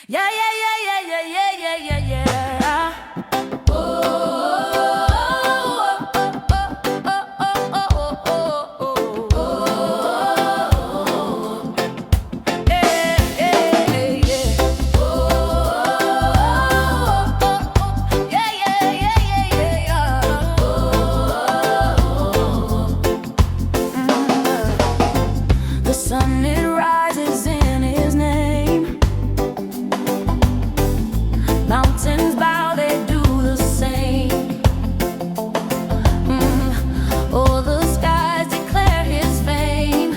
Yeah, yeah, yeah, yeah, yeah, yeah, yeah, yeah, yeah. Oh, oh, oh, oh, oh, oh, oh, oh, oh. Yeah, yeah, yeah. Oh, oh, oh, yeah, yeah, yeah, yeah, yeah. Oh, the sun it rises in His name. Mountains bow, they do the same. Oh, the skies declare His fame.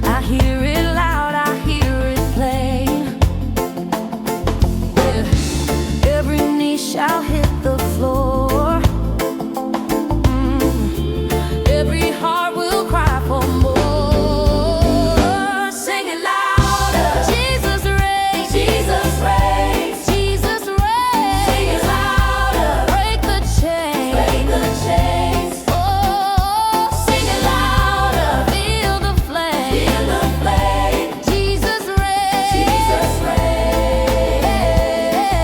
I hear it loud, I hear it plain. Yeah. Every knee shall hit the floor. Every heart will cry for more. Sing it louder. Jesus reigns. Jesus reigns. Jesus reigns. Sing it louder. Break the chains. Break the chains. Oh, sing it louder. Feel the flame. Feel the flame. Jesus reigns. Jesus reigns.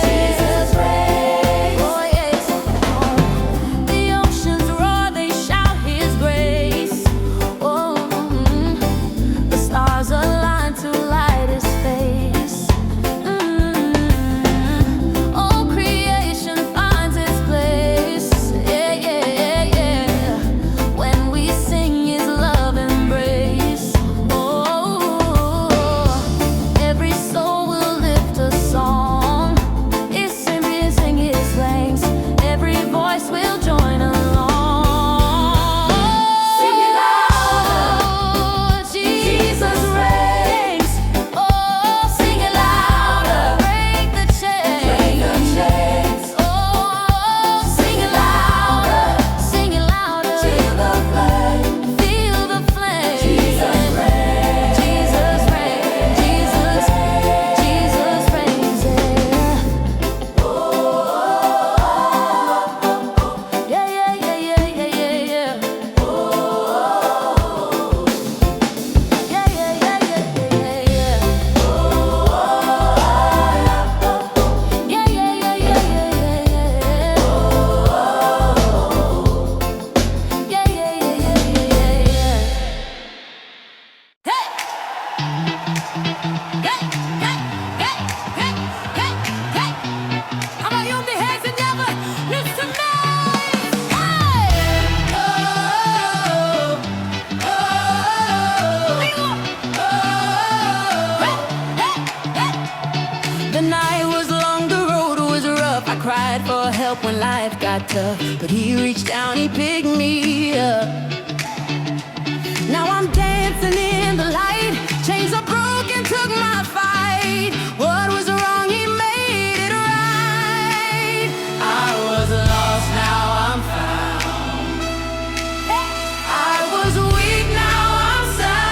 Jesus reigns. Oh yes. The oceans roar, they shout His grace. Oh, the stars align to light His face. All creation finds its place. Yeah, yeah, yeah. When we sing His love embrace. Oh, every soul will lift a song. It's sing His flames. Every voice will join along. Sing it louder. Jesus reigns. Oh, sing it louder. Break the chains. Break the chains. Oh, sing it louder. Sing it louder. Feel the flame. Feel the flame. Jesus reigns. Jesus reigns. Jesus. Jesus reigns. Yeah, yeah, yeah, yeah, yeah, yeah, yeah. Yeah, yeah, yeah, yeah, yeah, yeah. Yeah, yeah, yeah, yeah, yeah, yeah. Yeah, yeah, yeah, yeah, yeah, yeah. Hey! Hey, hey, hey, hey, hey, hey. How about you the hands together? Listen to me. Hey! Oh, the night was long, the road was rough. I cried for help when life got tough, but He reached down, He picked me up. Now I'm dancing in the light. Chains are broken, took my fight. What was wrong, He made it right. I was lost, now I'm found. I was weak, now I'm sound.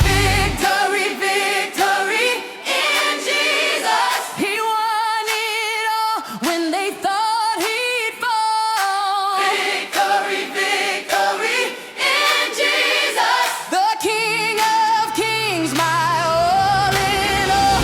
Victory, victory in Jesus. He won it all when they thought He'd fall. Victory, victory in Jesus. The King of Kings, my all in all.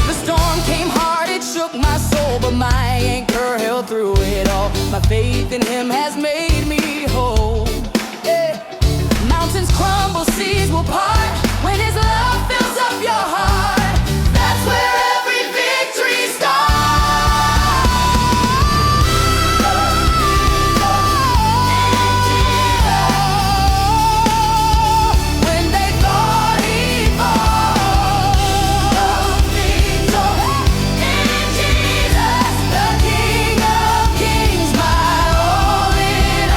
The storm came hard, it shook my soul, but my anchor held through it all. My faith in Him has made me whole. Yeah. Mountains crumble, seas will part when His love fills up your heart. That's where every victory starts. When they thought He'd fall, in Jesus, the King of Kings, my all in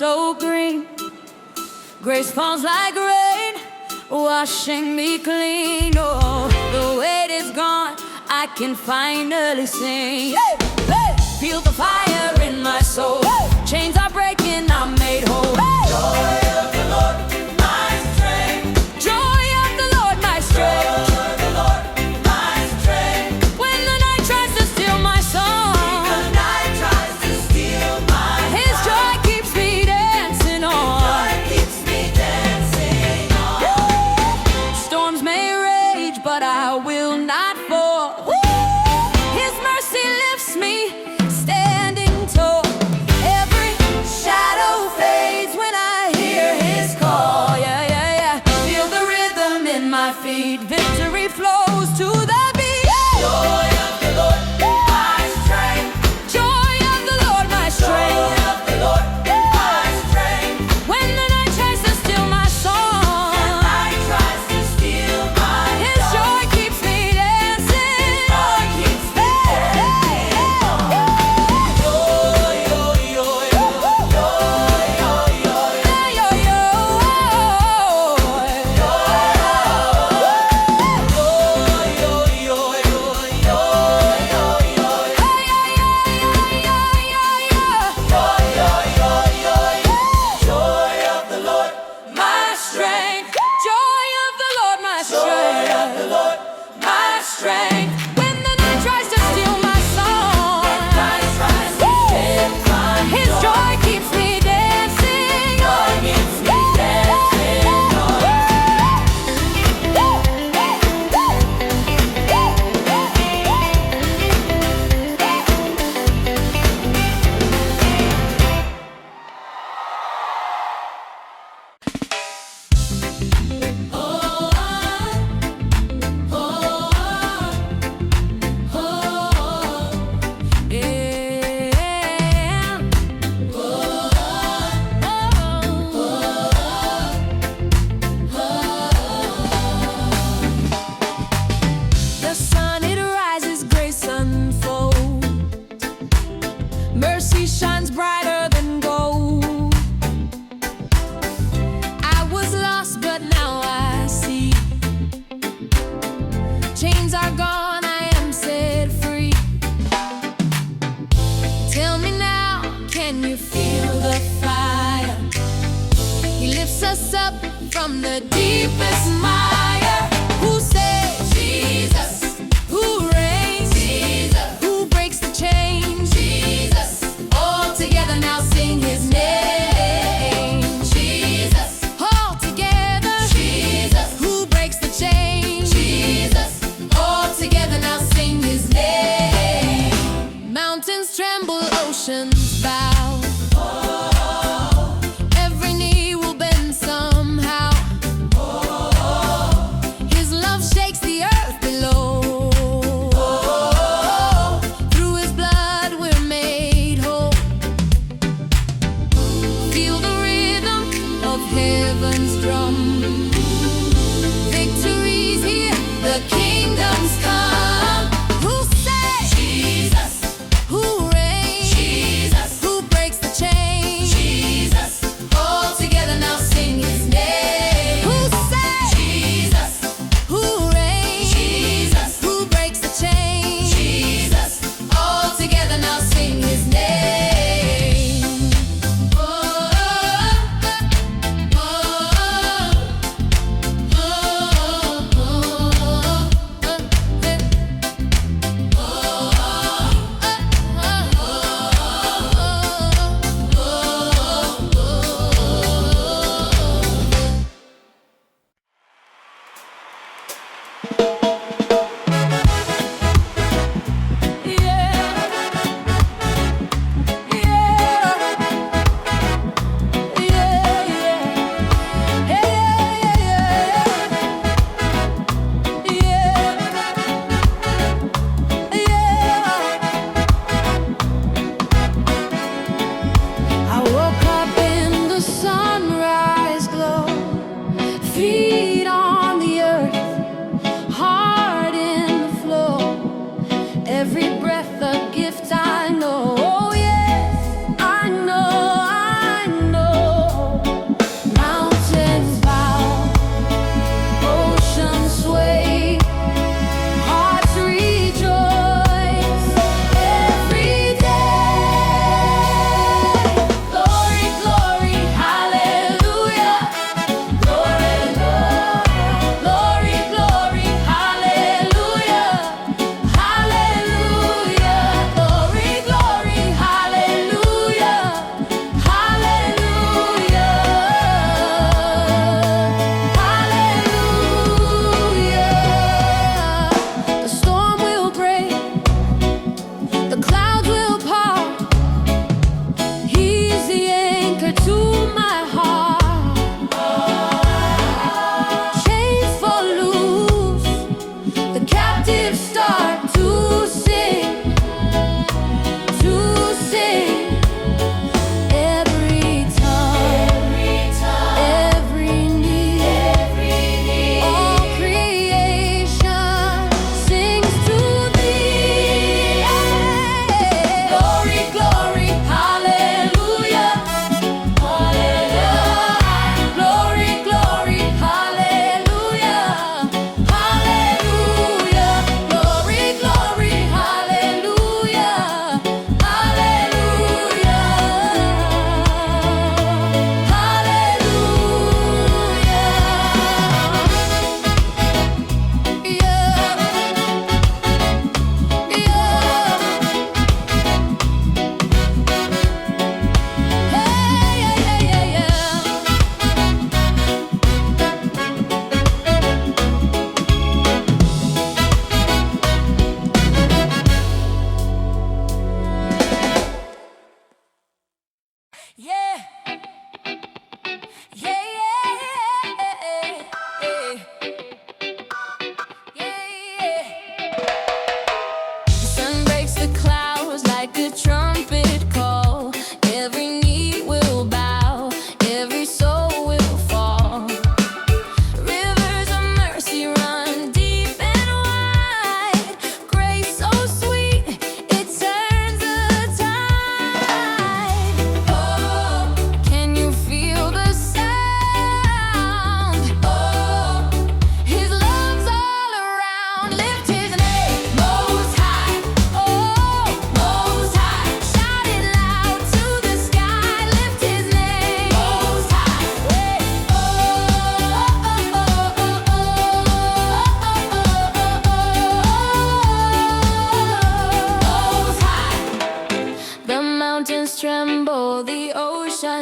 so green. Grace falls like rain, washing me clean. Oh, the weight is gone, I can finally sing. Hey, hey. Feel the fire in my soul. Hey. Chains are breaking, I'm made whole. Hey. Joy of the Lord, my strength. Joy of the Lord, my strength. Joy of the Lord, my strength. When the night tries to steal my song, when the night tries to steal my song, His joy keeps me dancing on. Joy keeps me dancing on. Woo! Storms may rage, but I will not fall. Woo! His mercy lifts me, standing tall. Every shadow fades when I hear His call. Yeah, yeah, yeah. Feel the rhythm in my feet. Victory flows to the beat. Joy of the Lord, my strength. Joy of the Lord, my strength. Joy of the Lord, my strength. When the night tries to steal my song, when the night tries to steal my song, His joy keeps me dancing. Joy keeps me dancing. Joy, yo, yo, yo, yo, yo, yo, yo, yo, Joy of the Lord, my strength. Joy of the Lord, my strength. Joy of the Lord, my strength. When the night tries to steal my song, when the night tries to steal my song, His joy keeps me dancing. Joy keeps me dancing on. The sun, it rises, grace unfolds. Mercy shines brighter than gold. I was lost, but now I see. Chains are gone, I am set free. Tell me now, can you feel the fire? He lifts us up from the deepest mire. Who says Jesus? Who reigns? Jesus. Who breaks the chains? Jesus. All together now sing His name. Jesus. All together. Jesus. Who breaks the chains? Jesus. All together now sing His name. Mountains tremble, oceans bow. Every knee will bend somehow. His love shakes the earth below. Through His blood we're made whole. Feel the rhythm of heaven's drum. Victory's here, the kingdom's come. Who says Jesus? Who reigns? Jesus. Who breaks the chains? Jesus. All together now sing His name. Who says Jesus? Who reigns? Jesus. Who breaks the chains? Jesus. All together now sing His name. Oh, oh, oh, gift I know. Oh yes, I know, I know.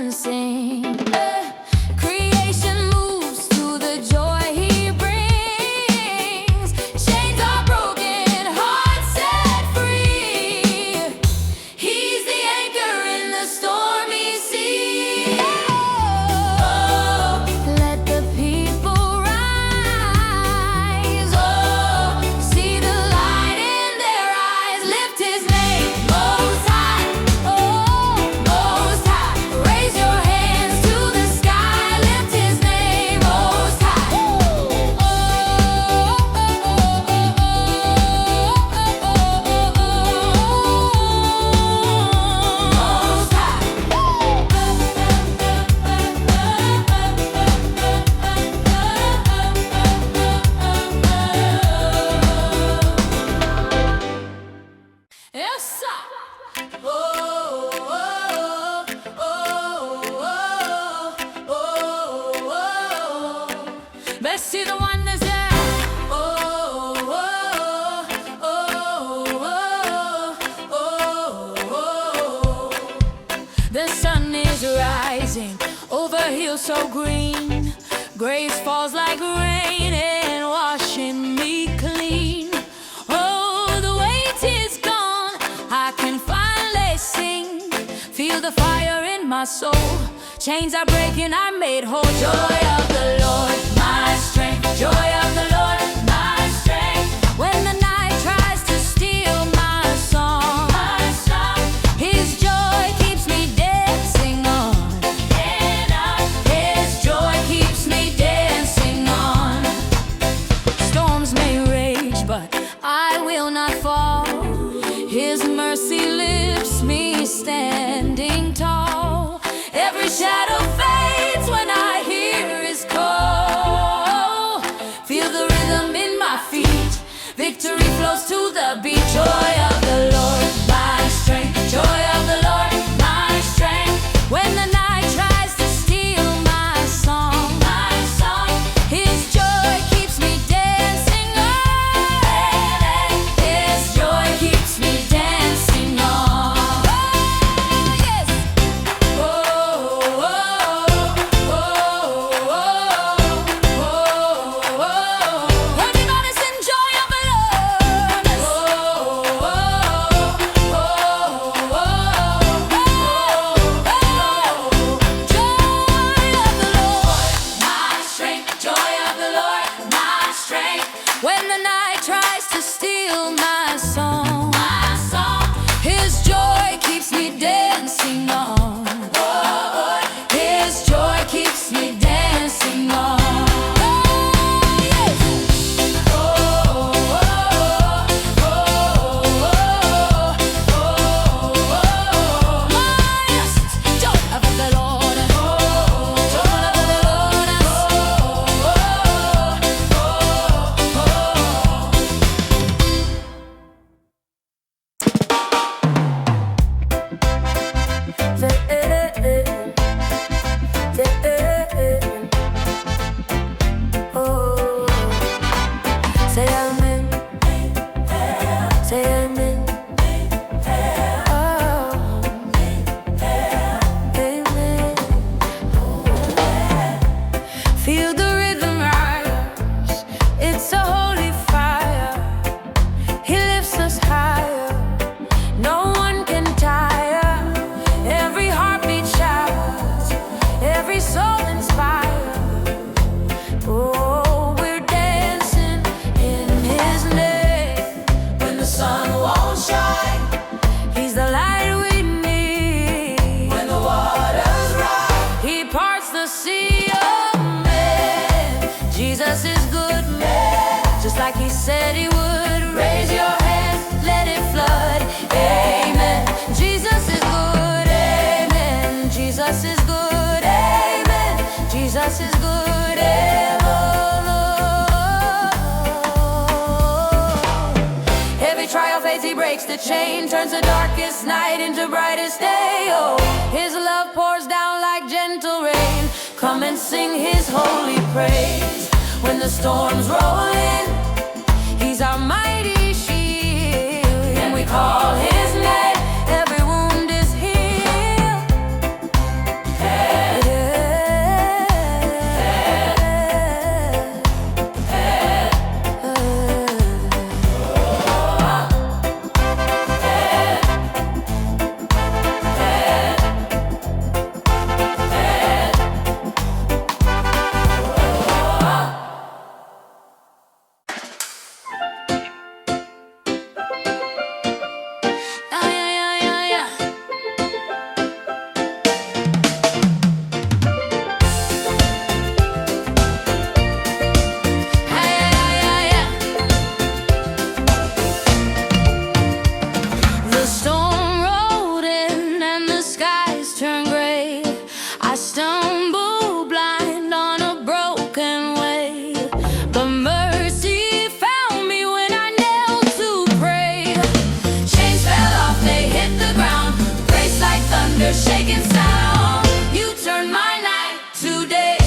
creation sing. Creation moves to the joy he brings. Chains are broken, hearts set free. He's the anchor in the stormy sea. Oh, let the people rise. Oh, see the light in their eyes. Lift his name most high. Oh, most high. Raise your hands to the sky. Lift his name most high. Oh, most high. Yes, sir. Oh, oh, oh, oh, oh, oh. Best see the one that's there. Oh, oh, oh, oh, oh. The sun is rising over hills so green. Grace falls like rain and washing me clean. Oh, the weight is gone. I can finally sing. Feel the fire in my soul. Chains are breaking, I'm made whole. Joy of the Lord, my strength. Joy of the Lord, my strength. When the night tries to steal my song, his joy keeps me dancing on. His joy keeps me dancing on. Storms may rage, but I will not fall. His mercy lifts me standing tall. Every shadow fades when I hear his call. Feel the rhythm in my feet. Victory flows to the beat. Joy of the Lord, my strength. Joy of the Lord, my strength. When the night tries to steal my song, his joy keeps me dancing on. His joy keeps me dancing on. Oh, yes. Oh, oh, oh, oh, oh, oh. Everybody sing joy of the Lord. Oh, oh, oh, oh, oh, oh. Joy of the Lord, my strength. Joy of the Lord, my strength. When the night tries to steal my song, his joy keeps me dancing on. His joy keeps me dancing on. Oh, yes. Oh, oh, oh, oh, oh, oh. Yes. Joy of the Lord. Joy of the Lord. Say amen. Say amen. Oh, amen. Feel the rhythm rise. It's a holy fire. He lifts us higher. No one can tire. Every heartbeat shouts. Every soul inspired. Oh, we're dancing in his name. When the sun won't shine, he's the light we need. When the waters rise, he parts the sea of men. Jesus is good, man, just like he said he would. Raise your hands, let it flood. Amen. Jesus is good, amen. Jesus is good, amen. Jesus is good, ever. Every trial fades, he breaks the chain, turns the darkest night into brightest day. Oh, his love pours down like gentle rain. Come and sing his holy praise. When the storms roll in, he's our mighty shield. And we call his name, every wound is healed. making sound. You turn my night to day.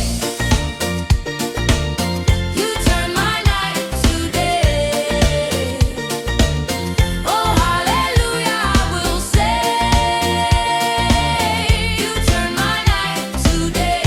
You turn my night to day. Oh, hallelujah, I will say. You turn my night to day.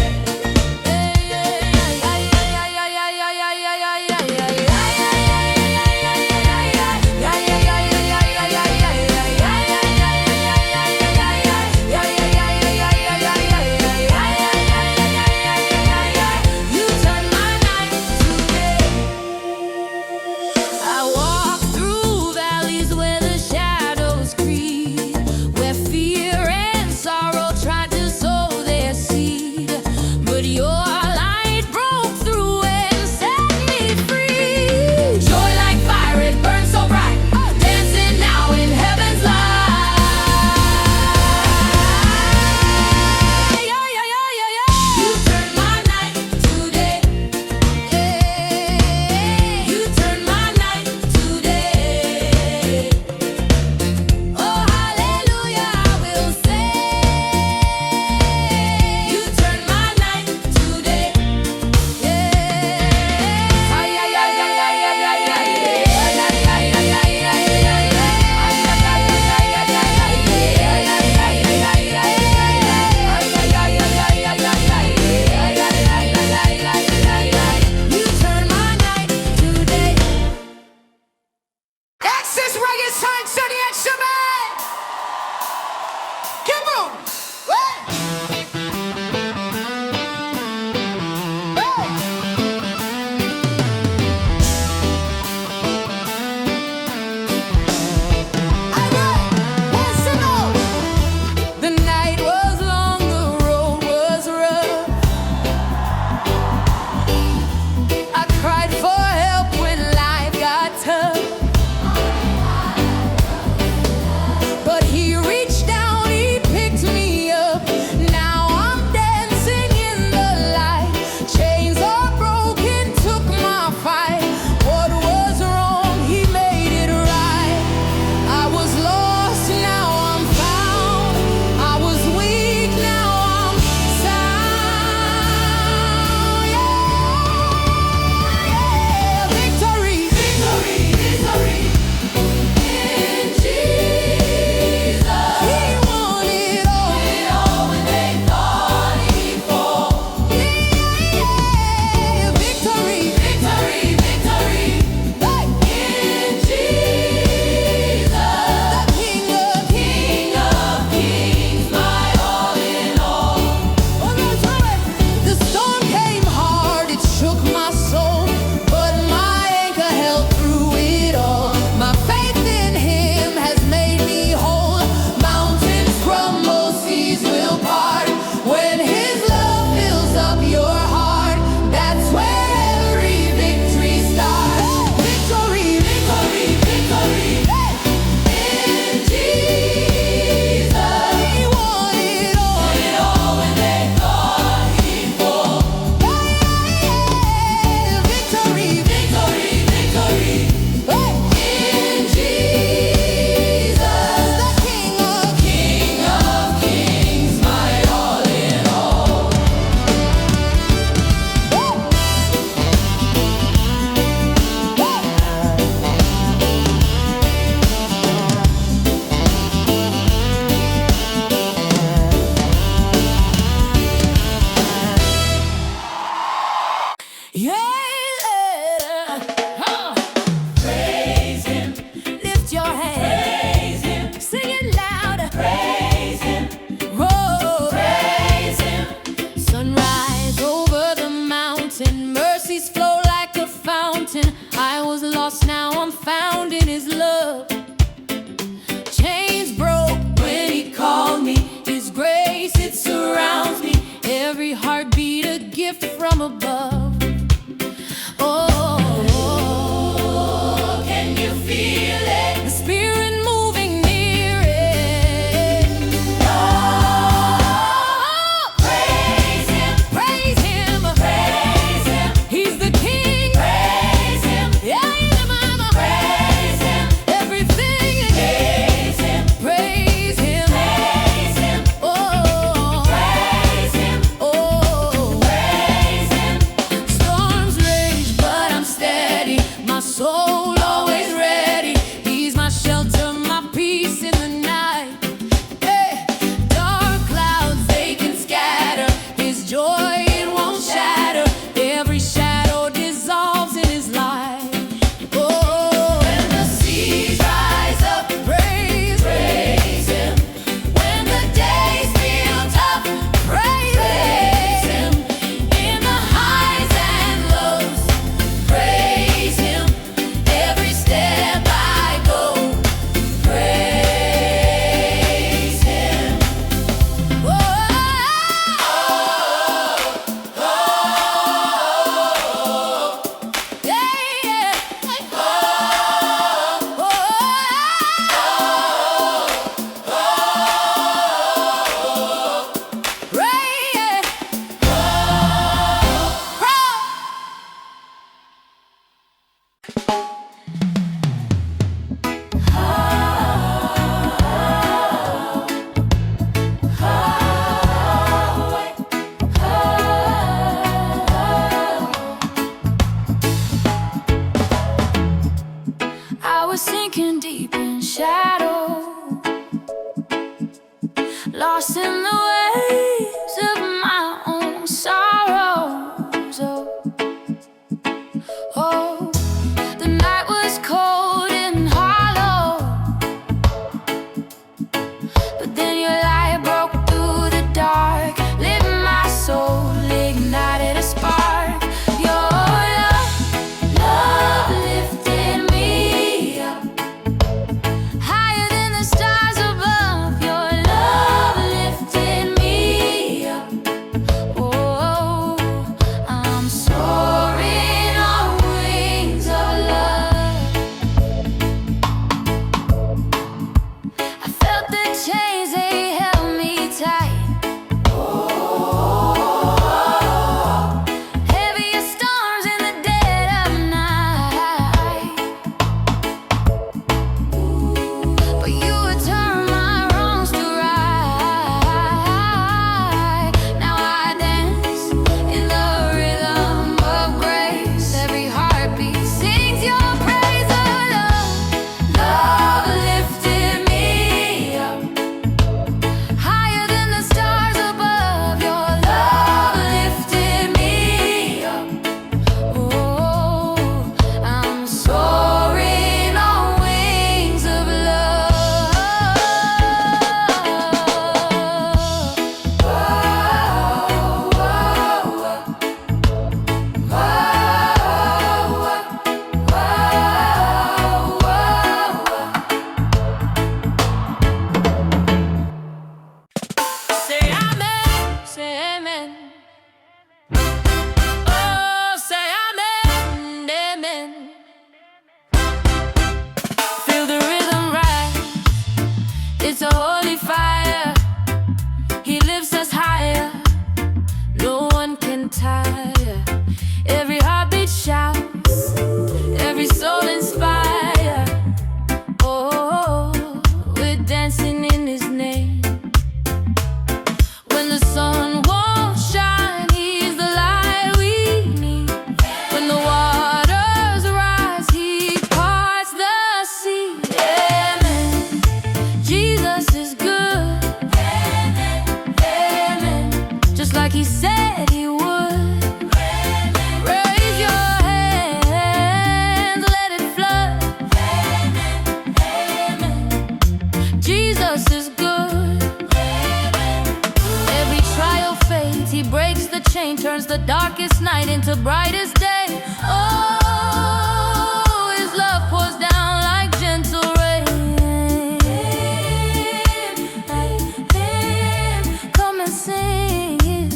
lost in the waves of my own sorrows. Oh, the night was cold and hollow, but then your light broke through the dark, lit my soul, ignited a spark. Your love lifted me up, higher than the stars above. Your love lifted me up. Oh, I'm soaring on wings of love. I felt the chains, they held me tight. Heavier storms in the dead of night, but you would turn my wrongs to right. Now I dance in the rhythm of grace. Every heartbeat sings your praise. Oh, love lifted me up, higher than the stars above. Your love lifted me up. Oh, I'm soaring on wings of love. Say amen, say amen. Oh, say amen, amen. Feel the rhythm rise, it's a holy fire. He lifts us higher, no one can tire. Every heartbeat shouts, every soul inspired. Oh, we're dancing in His name. When the sun won't shine, He's the light we need. When the waters rise, He parts the sea. Amen. Jesus is good. Amen. Amen. Just like He said He would. Amen. Raise your hands, let it flood. Amen. Amen. Jesus is good. Every trial fades, He breaks the chain, turns the darkest night into brightest day. Oh, His love pours down like gentle rain. Come and sing His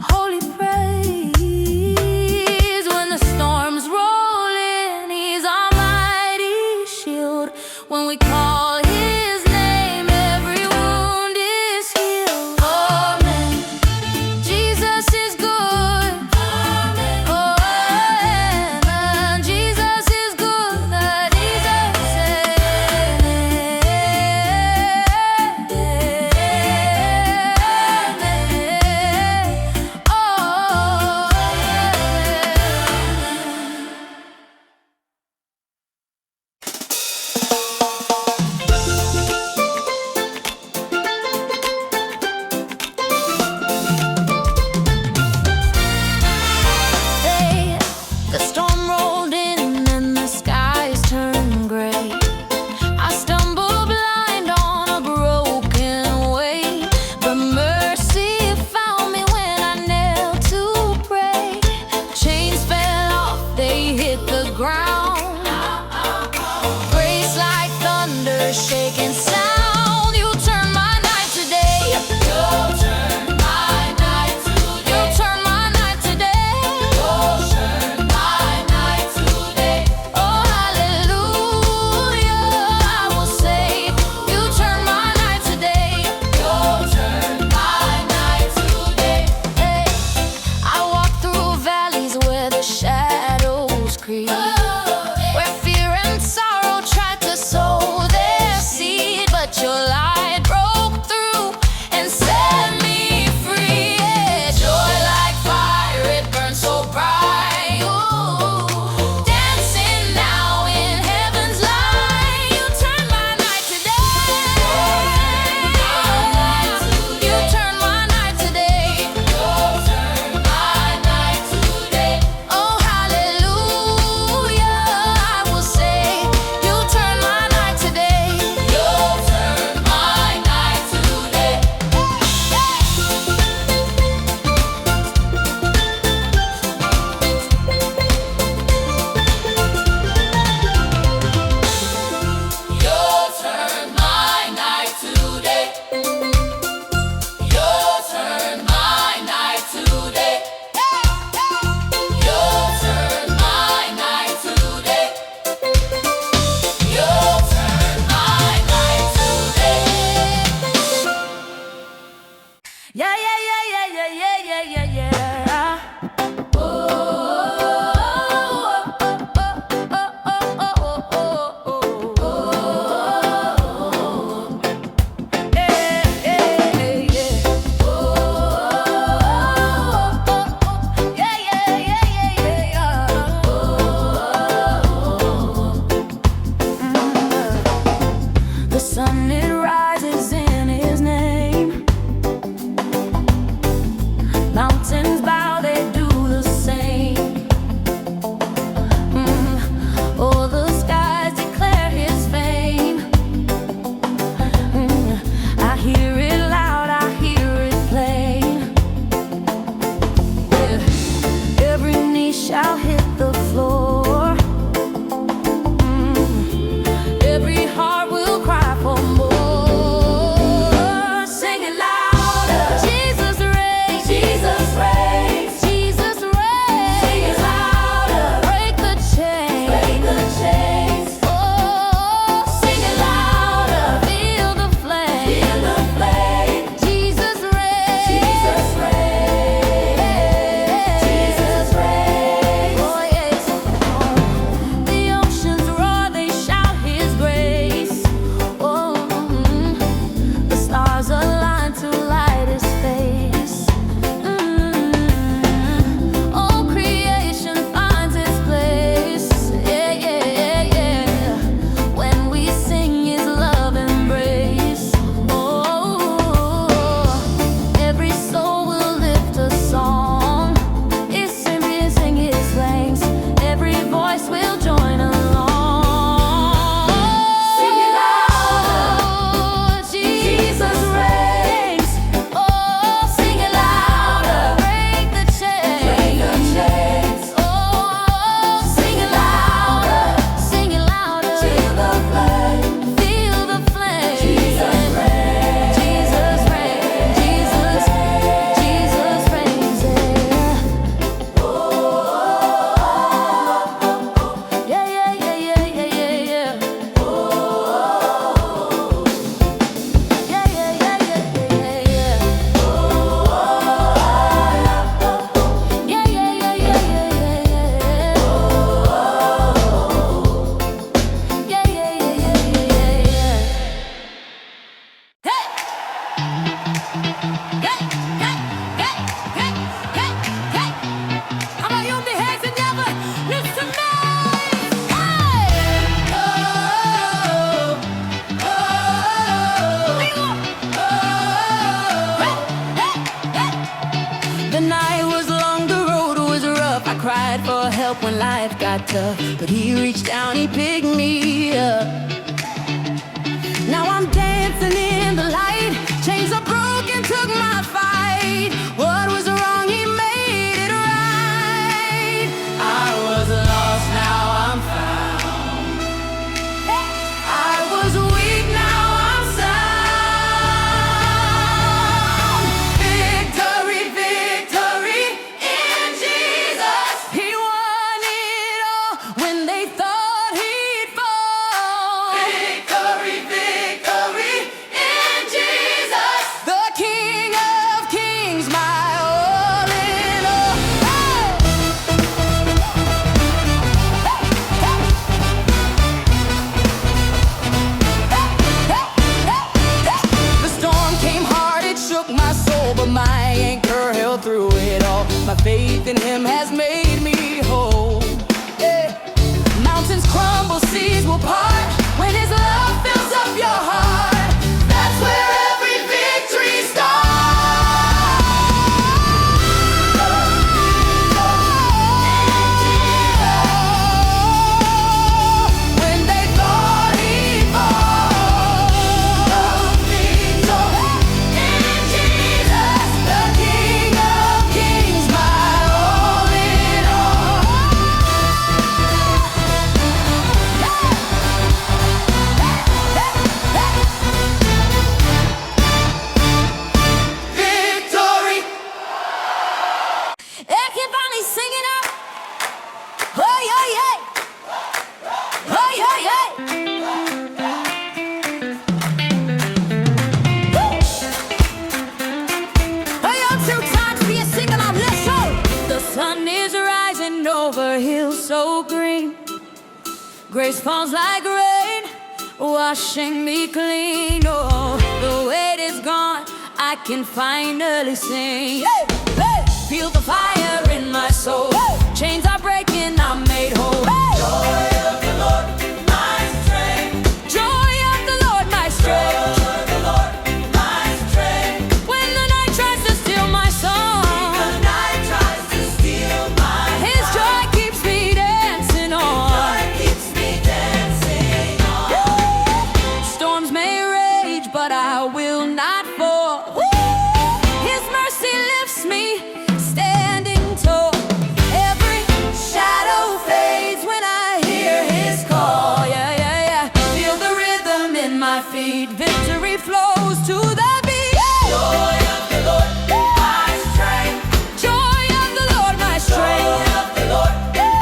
holy praise. When the storms roll in, He's our mighty shield. When we call His name, every wound is healed. Amen. Jesus is good. Amen. Oh, it rises in His name. Mountains bow, they do the same. Oh, the skies declare His fame. I hear it loud, I hear it plain. Yeah. Every knee shall hit the floor. Every heart will cry for more. Sing it louder. Jesus reigns. Jesus reigns. Jesus reigns. Sing it louder. Break the chains. Break the chains. Oh, sing it louder. Feel the flame. Feel the flame. Jesus reigns. Jesus reigns. Jesus reigns. Oh yes. The oceans roar, they shout His grace. Oh, the stars align to light His face. All creation finds its place. Yeah, yeah, yeah. When we sing His love embrace. Oh, every soul will lift a song. It's sing His flames. Every voice will join along. Sing it louder. Jesus reigns. Oh, sing it louder. Break the chains. Break the chains. Oh, sing it louder. Sing it louder. Feel the flame. Feel the flame. Jesus reigns. Jesus reigns. Jesus reigns. Yeah, yeah, yeah, yeah, yeah, yeah, yeah. Yeah, yeah, yeah, yeah, yeah, yeah, yeah. Yeah, yeah, yeah, yeah, yeah, yeah, yeah. Yeah, yeah, yeah, yeah, yeah, yeah. Hey! Hey, hey, hey, hey, hey, hey. How about you, the hands together? Listen to me. Hey! Oh, oh, the night was long, the road was rough. I cried for help when life got tough, but He reached down, He picked me up. Now I'm dancing in the light. Chains are broken, took my fight. What was wrong, He made it right. I was lost, now I'm found. I was weak, now I'm sound. Victory, victory in Jesus. He won it all when they thought He'd fall. Victory, victory in Jesus. The King of Kings, my all in all. The storm came hard, it shook my soul, but my anchor held through it all. My faith in Him has made me whole. Yeah. Mountains crumble, seas will part when His love fills up your heart. That's where every victory starts. When they thought He'd fall. Victory in Jesus, the King of Kings, my all in all. Victory. Everybody singing up. Oh, yeah, yeah. Oh, yeah, yeah. Woo. Oh, you're too tired to be a singer, now let's go. The sun is rising over hills so green. Grace falls like rain, washing me clean. Oh, the weight is gone, I can finally sing. Hey, hey. Feel the fire in my soul. Hey. Chains are breaking, I'm made whole. Hey. Joy of the Lord, my strength. Joy of the Lord, my strength. but I will not fall. His mercy lifts me, standing tall. Every shadow fades when I hear his call. Yeah, yeah, yeah. Feel the rhythm in my feet. Victory flows to the beat. Joy of the Lord, my strength. Joy of the Lord, my strength. Joy of the Lord,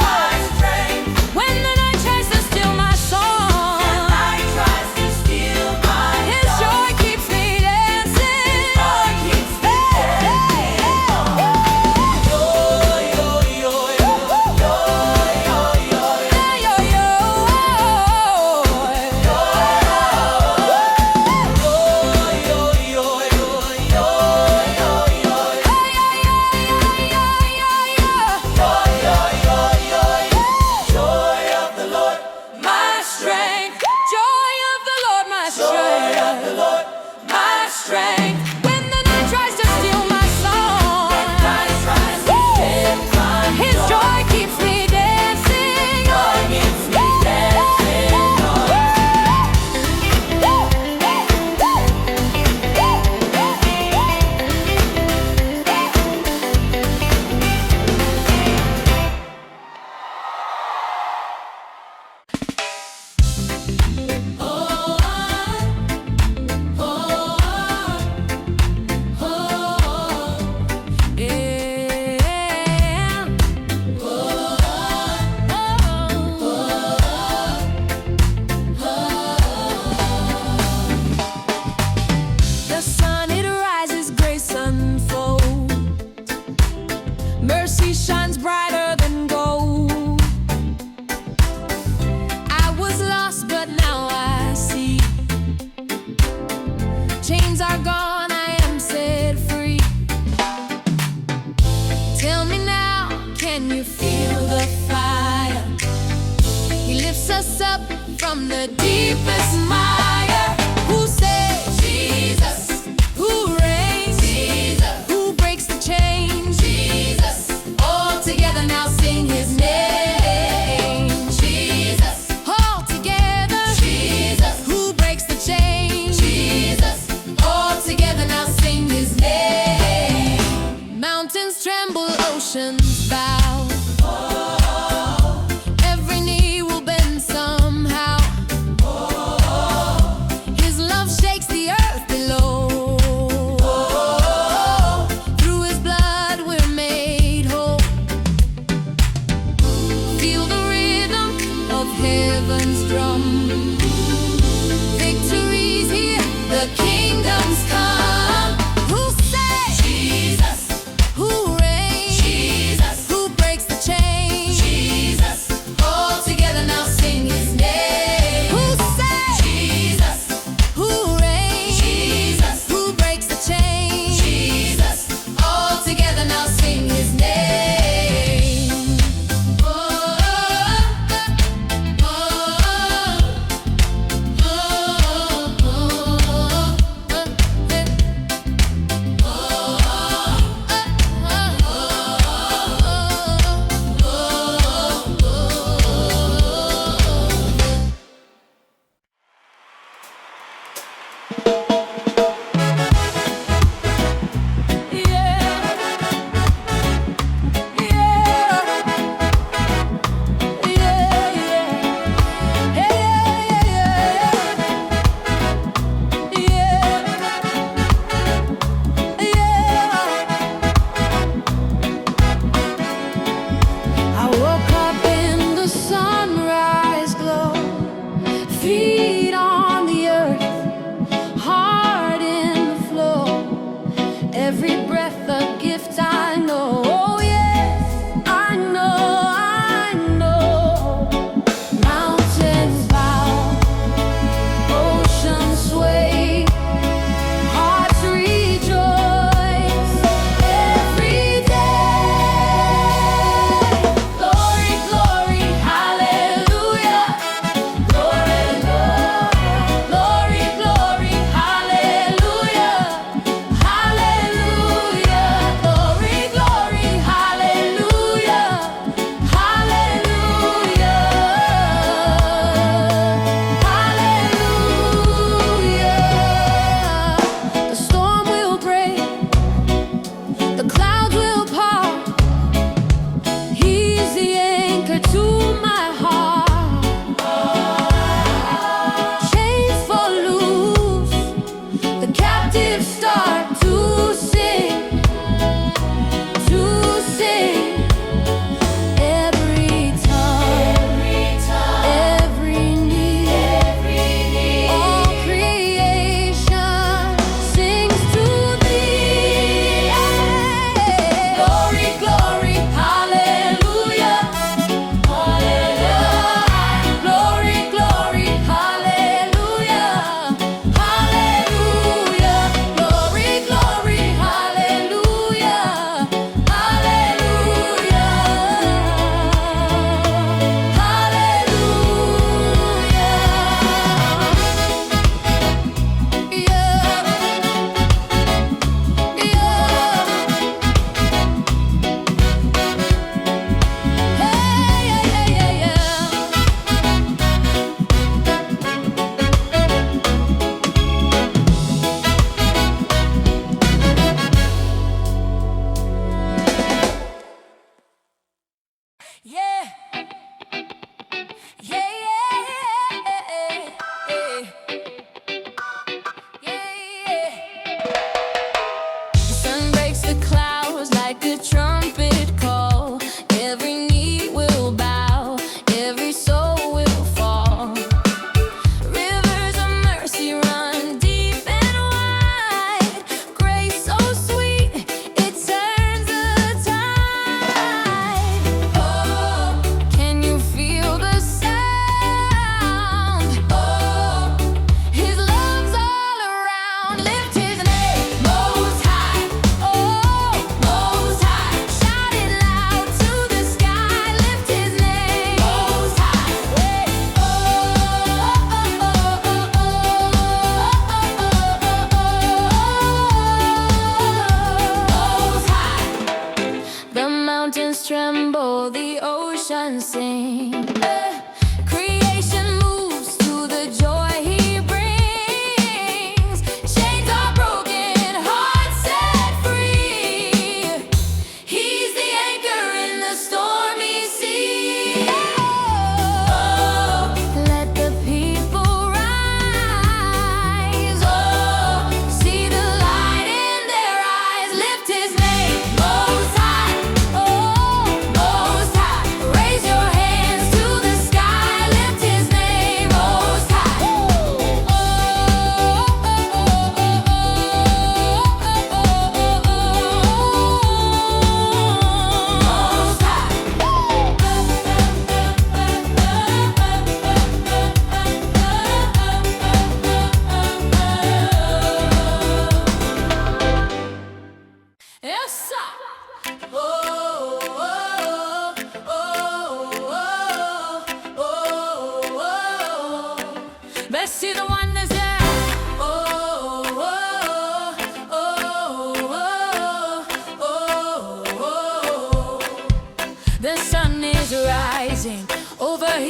my strength. When the night tries to steal my song, the night tries to steal my song, his joy keeps me dancing. Joy keeps me dancing. Joy, yo, yo, yo, joy, yo, yo, yo, yo, yo. When the night tries to steal my song, his joy keeps me dancing. Joy keeps me The sun, it rises, grace unfolds. Mercy shines brighter than gold. I was lost, but now I see. Chains are gone, I am set free. Tell me now, can you feel the fire? He lifts us up from the deepest mire. Who says Jesus? Who reigns? Jesus. Who breaks the chains? Jesus. All together now sing his name. Jesus. All together. Jesus. Who breaks the chains? Jesus. All together now sing his name. Mountains tremble, oceans bow. Every knee will bend somehow. His love shakes the earth below. Through his blood we're made whole. Feel the rhythm of heaven's drum. Victory's here, the kingdom's come. Who says Jesus? Who reigns? Jesus.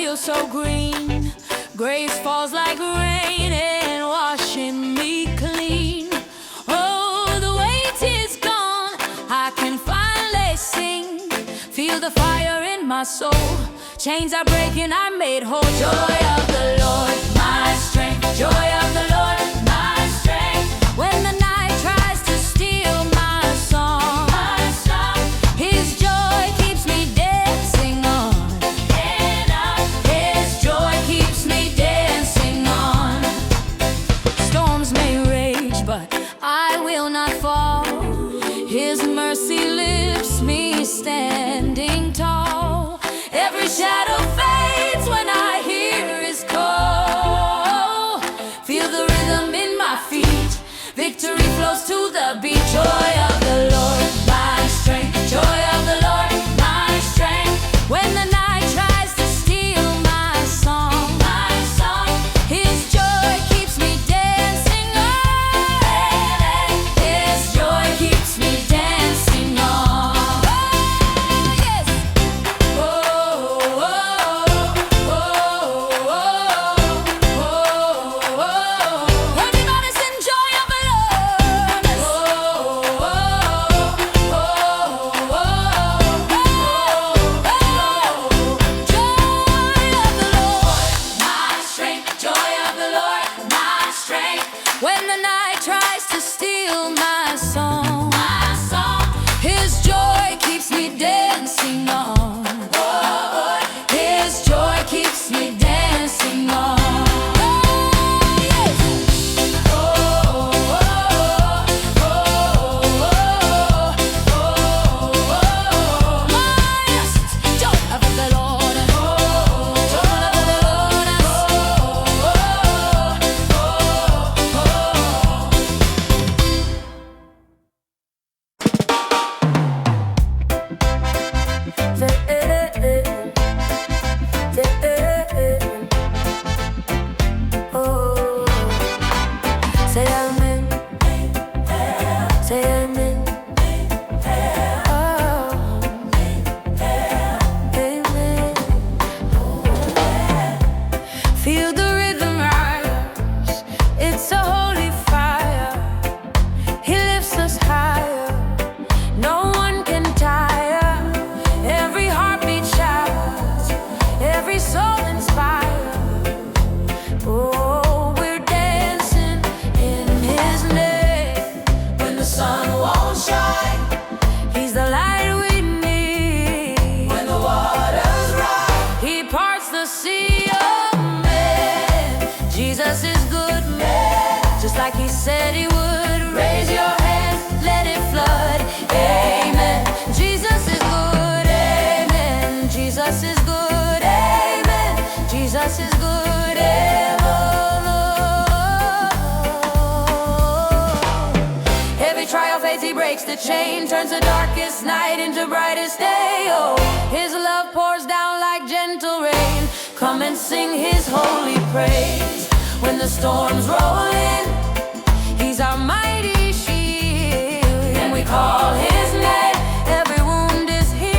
feel so green. Grace falls like rain and washing me clean. Oh, the weight is gone, I can finally sing. Feel the fire in my soul, chains are breaking, I'm made whole. Joy of the Lord, my strength. Joy of the Lord, my strength. When the night tries to steal my song, His joy keeps me dancing on. His joy keeps me dancing on. Storms may rage, but I will not fall. His mercy lifts me standing tall. Every shadow fades when I hear His call. Feel the rhythm in my feet, victory flows to the beat. Joy of the Lord, my strength. Joy of the Lord, my strength. When the night tries to steal my song, His joy keeps me dancing on. His joy keeps me dancing on. Oh, yes. Oh, oh, oh, oh, oh, oh. Everybody sing joy of the Lord. Oh, oh, oh, oh, oh. Joy of the Lord, my strength. Joy of the Lord, my strength. When the night tries to steal my song, His joy keeps me dancing on. His joy keeps me dancing on. Oh, yes. Oh, oh, oh, oh, oh, oh, oh. My joy of the Lord. Joy of the Lord. Say amen. Say amen. Oh, amen. Feel the rhythm rise. It's a holy fire. He lifts us higher. No one can tire. Every heartbeat shouts. Every soul inspired. Oh, we're dancing in His name. When the sun won't shine, He's the light we need. When the waters rise, He parts the sea of men. Jesus is good, man, just like He said He would. Raise your hands, let it flood. Amen. Jesus is good. Amen. Jesus is good. Amen. Jesus is good. Every trial fades, He breaks the chain, turns the darkest night into brightest day. Oh, His love pours down like gentle rain. Come and sing His holy praise. When the storms roll in, He's our mighty shield. And we call His name, every wound is healed.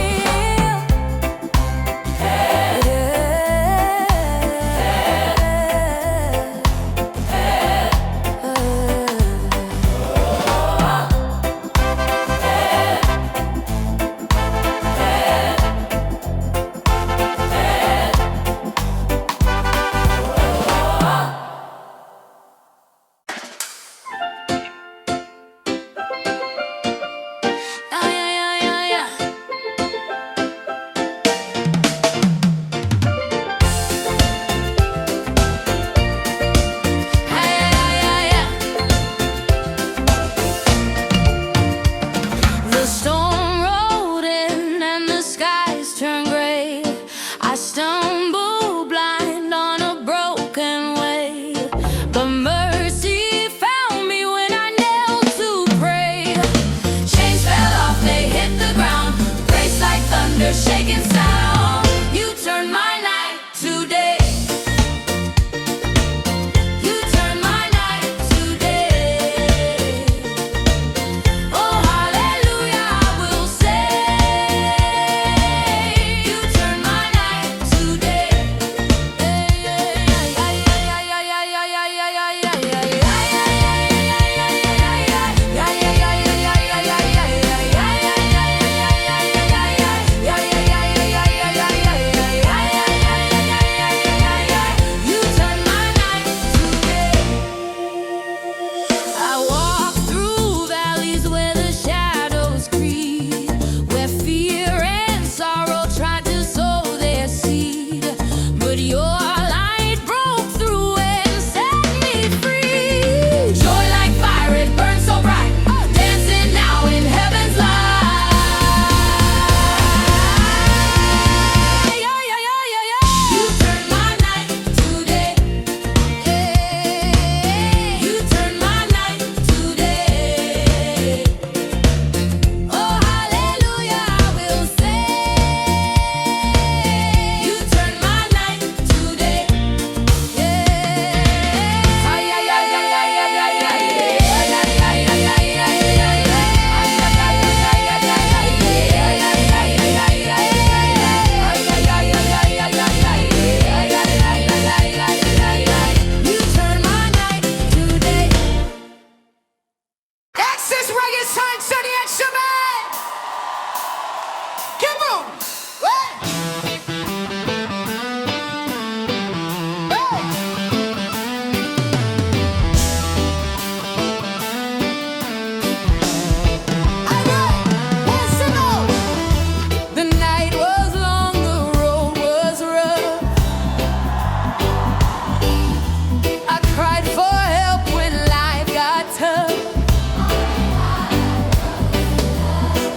altar.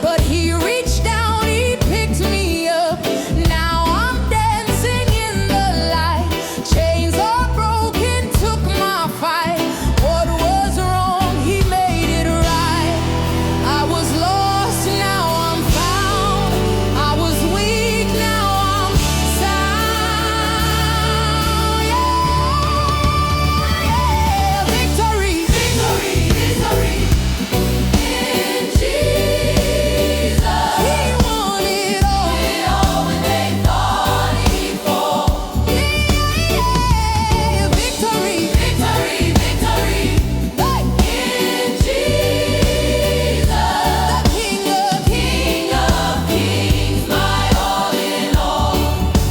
But he reached down, he picked me up. Now I'm dancing in the light. Chains are broken, took my fight. What was wrong, he made it right. I was lost, now I'm found. I was weak, now I'm sound. Yeah, victory, victory, victory. In Jesus, He won it all when they thought He'd fall. Yeah, victory, victory, victory. Hey. In Jesus, the King of Kings, my all in all.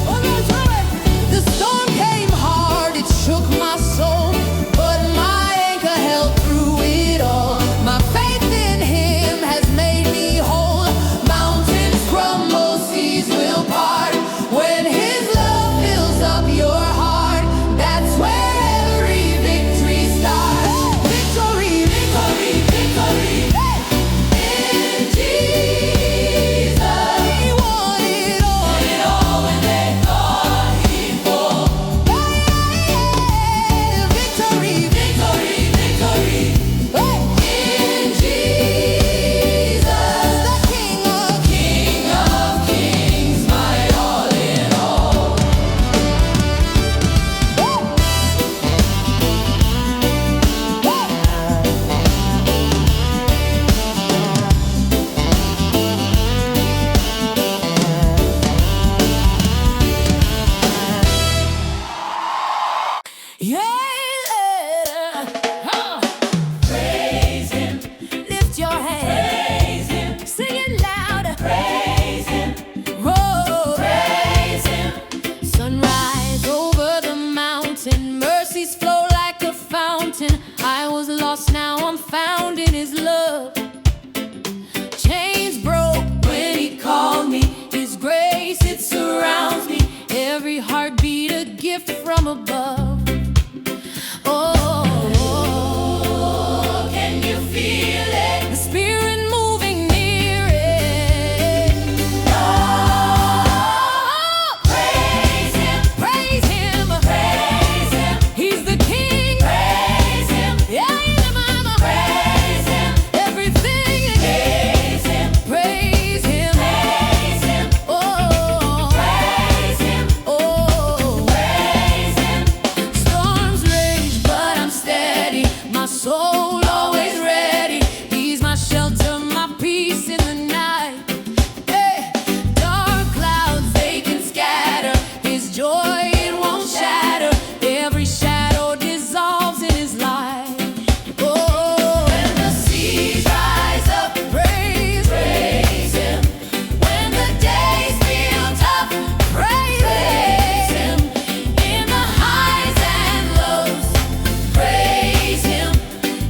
Oh, that's right. The storm came hard, it shook my soul, but my anchor held through it all. My faith in Him has made me whole. Mountains crumble, seas will part. When His love fills up your heart, that's where every victory starts. Victory, victory, victory. In Jesus, He won it all when they thought He'd fall. Victory, victory, victory. In Jesus, the King of Kings, my all in all. Praise Him, lift your hands, praise Him, sing it louder, praise Him, oh, praise Him. Sunrise over the mountain, mercies flow like a fountain. I was lost, now I'm found in His love. Chains broke when He called me. His grace, it surrounds me. Every heartbeat a gift from above. Oh, can you feel it? The Spirit moving near it. Oh, praise Him, praise Him, praise Him. He's the King, praise Him. Yeah, He's the Mama, praise Him. Everything, praise Him, praise Him, praise Him. Oh, praise Him, oh, praise Him. Storms rage, but I'm steady. My soul always ready. He's my shelter, my peace in the night. Hey, dark clouds, they can scatter. His joy, it won't shatter. Every shadow dissolves in His light. Oh, when the seas rise up, praise Him. When the days feel tough, praise Him. In the highs and lows, praise Him.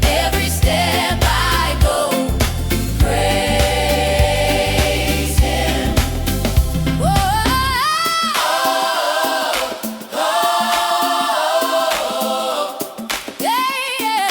Every step I go, praise Him. Oh, yeah, yeah.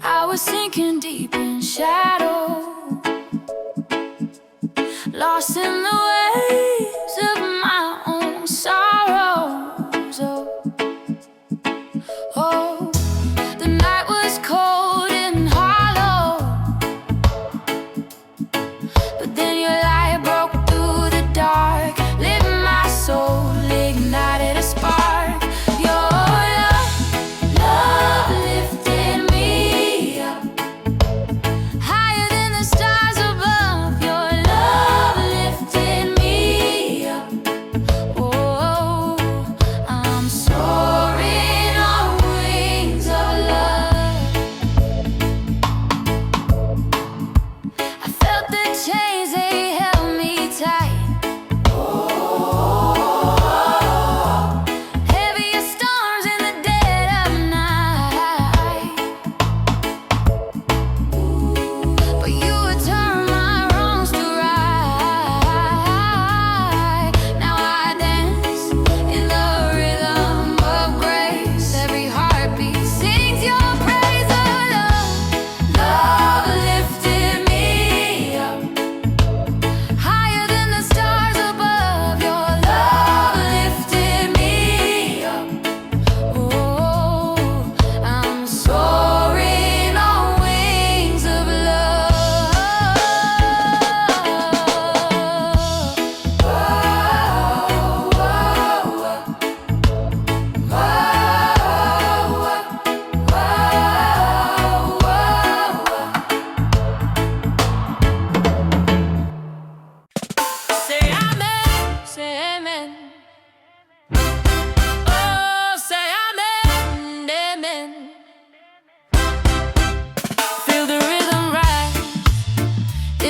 I was sinking deep in shadow, lost in the waves of my own sorrows. Oh, the night was cold and hollow, but then your light broke through the dark, lit my soul, ignited a spark. Your love lifted me up, higher than the stars above. Your love lifted me up.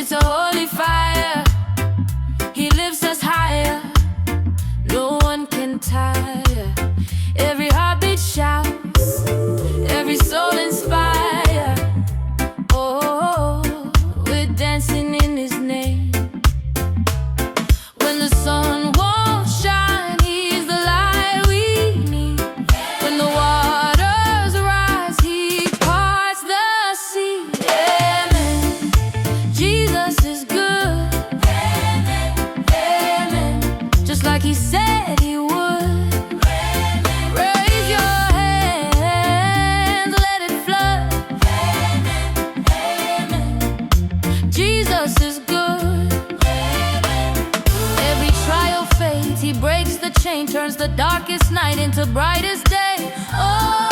It's a holy fire. He lifts us higher. No one can tire. Every heartbeat shouts, every soul inspire. Oh, we're dancing in His name. When the sun won't shine, He's the light we need. When the waters rise, He parts the sea. Amen. Jesus is good. Amen. Amen. Just like He said He would. Raise your hands, let it flood. Amen. Amen. Jesus is good. Every trial fades, He breaks the chain, turns the darkest night into brightest day. Oh.